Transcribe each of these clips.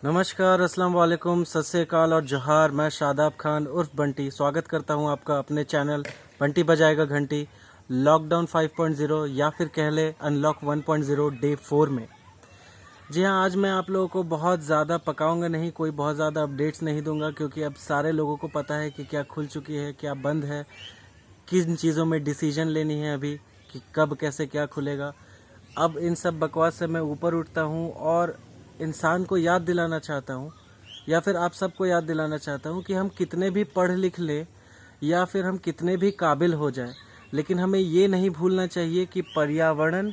नमस्कार, अस्सलाम वालेकुम, सत श्री अकाल और जोहार। मैं शादाब खान उर्फ बंटी स्वागत करता हूं आपका अपने चैनल बंटी बजाएगा घंटी लॉकडाउन 5.0 या फिर कह ले अनलॉक 1.0 डे 4 में। जी हां, आज मैं आप लोगों को बहुत ज़्यादा पकाऊंगा नहीं, कोई बहुत ज़्यादा अपडेट्स नहीं दूंगा क्योंकि अब सारे लोगों को पता है कि क्या खुल चुकी है, क्या बंद है, किन चीज़ों में डिसीजन लेनी है अभी कि कब कैसे क्या खुलेगा। अब इन सब बकवास से मैं ऊपर उठता हूं और इंसान को याद दिलाना चाहता हूं या फिर आप सबको याद दिलाना चाहता हूं कि हम कितने भी पढ़ लिख ले या फिर हम कितने भी काबिल हो जाएं, लेकिन हमें ये नहीं भूलना चाहिए कि पर्यावरण,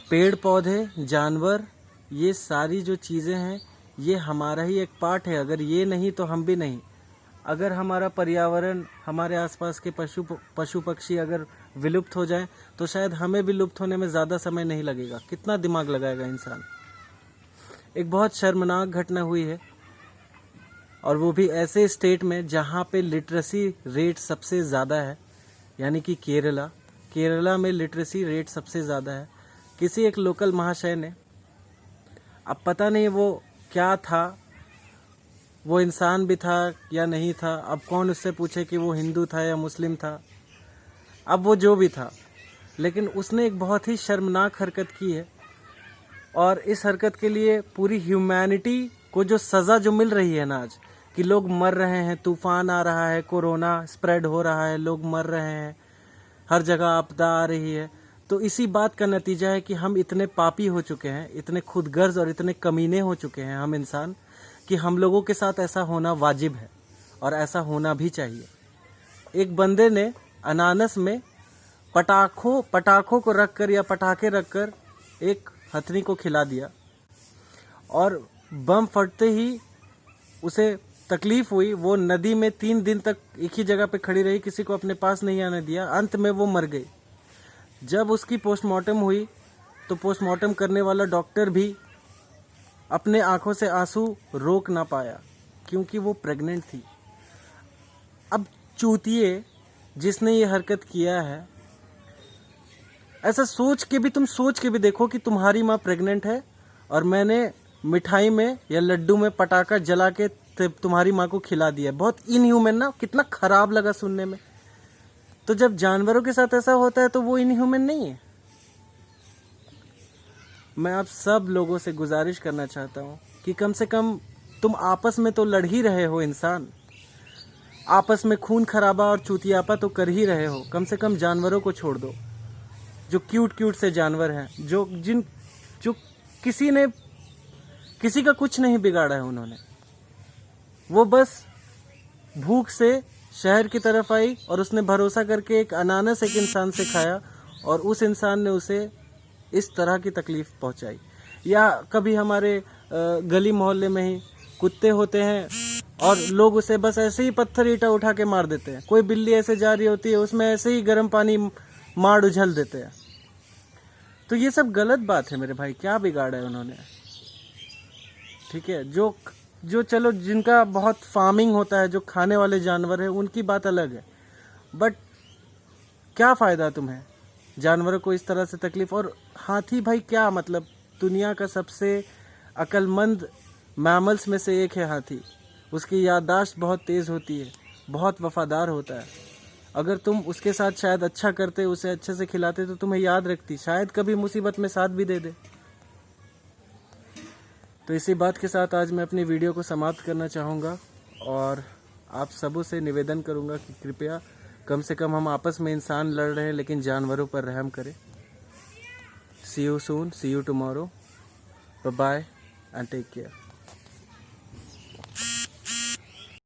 पेड़ पौधे, जानवर, ये सारी जो चीज़ें हैं ये हमारा ही एक पार्ट है। अगर ये नहीं तो हम भी नहीं। अगर हमारा पर्यावरण, हमारे आसपास के पशु पक्षी अगर विलुप्त हो जाएं तो शायद हमें भी लुप्त होने में ज़्यादा समय नहीं लगेगा। कितना दिमाग लगाएगा इंसान। एक बहुत शर्मनाक घटना हुई है और वो भी ऐसे स्टेट में जहाँ पे लिटरेसी रेट सबसे ज़्यादा है, यानी कि केरला में लिटरेसी रेट सबसे ज़्यादा है। किसी एक लोकल महाशय ने, अब पता नहीं वो क्या था, वो इंसान भी था या नहीं था, अब कौन उससे पूछे कि वो हिंदू था या मुस्लिम था, अब वो जो भी था, लेकिन उसने एक बहुत ही शर्मनाक हरकत की है। और इस हरकत के लिए पूरी ह्यूमैनिटी को जो सज़ा जो मिल रही है ना आज, कि लोग मर रहे हैं, तूफान आ रहा है, कोरोना स्प्रेड हो रहा है, लोग मर रहे हैं, हर जगह आपदा आ रही है, तो इसी बात का नतीजा है कि हम इतने पापी हो चुके हैं, इतने खुदगर्ज और इतने कमीने हो चुके हैं हम इंसान, कि हम लोगों के साथ ऐसा होना वाजिब है और ऐसा होना भी चाहिए। एक बंदे ने अनानस में पटाखों को रखकर या पटाखे रखकर एक हथनी को खिला दिया और बम फटते ही उसे तकलीफ हुई। वो नदी में 3 दिन तक एक ही जगह पे खड़ी रही, किसी को अपने पास नहीं आने दिया। अंत में वो मर गई। जब उसकी पोस्टमार्टम हुई तो पोस्टमार्टम करने वाला डॉक्टर भी अपने आंखों से आंसू रोक ना पाया क्योंकि वो प्रेग्नेंट थी। अब चूतिए जिसने ये हरकत किया है, ऐसा तुम सोच के भी देखो कि तुम्हारी माँ प्रेग्नेंट है और मैंने मिठाई में या लड्डू में पटाखा जला के तुम्हारी माँ को खिला दिया। बहुत इनह्यूमन ना, कितना खराब लगा सुनने में। तो जब जानवरों के साथ ऐसा होता है तो वो इनह्यूमन नहीं है। मैं आप सब लोगों से गुजारिश करना चाहता हूँ कि कम से कम तुम आपस में तो लड़ ही रहे हो इंसान, आपस में खून खराबा और चूतियापा तो कर ही रहे हो। कम से कम जानवरों को छोड़ दो, जो क्यूट से जानवर हैं, जो किसी का कुछ नहीं बिगाड़ा है उन्होंने। वो बस भूख से शहर की तरफ आई और उसने भरोसा करके एक अनानास एक इंसान से खाया और उस इंसान ने उसे इस तरह की तकलीफ पहुंचाई। या कभी हमारे गली मोहल्ले में ही कुत्ते होते हैं और लोग उसे बस ऐसे ही पत्थर ईंटा उठा के मार देते हैं। कोई बिल्ली ऐसे जा रही होती है, उसमें ऐसे ही गर्म पानी मार उझल देते हैं। तो ये सब गलत बात है मेरे भाई। क्या बिगाड़ा है उन्होंने? ठीक है, जो चलो जिनका बहुत फार्मिंग होता है, जो खाने वाले जानवर है, उनकी बात अलग है, बट क्या फ़ायदा तुम्हें जानवरों को इस तरह से तकलीफ। और हाथी भाई, क्या मतलब, दुनिया का सबसे अक्लमंद मैमल्स में से एक है हाथी। उसकी याददाश्त बहुत तेज़ होती है, बहुत वफादार होता है। अगर तुम उसके साथ शायद अच्छा करते, उसे अच्छे से खिलाते तो तुम्हें याद रखती, शायद कभी मुसीबत में साथ भी दे दे। तो इसी बात के साथ आज मैं अपनी वीडियो को समाप्त करना चाहूँगा और आप सबों से निवेदन करूँगा कि कृपया कम से कम हम आपस में इंसान लड़ रहे हैं लेकिन जानवरों पर रहम करें। See you soon, see you tomorrow, bye bye and take care.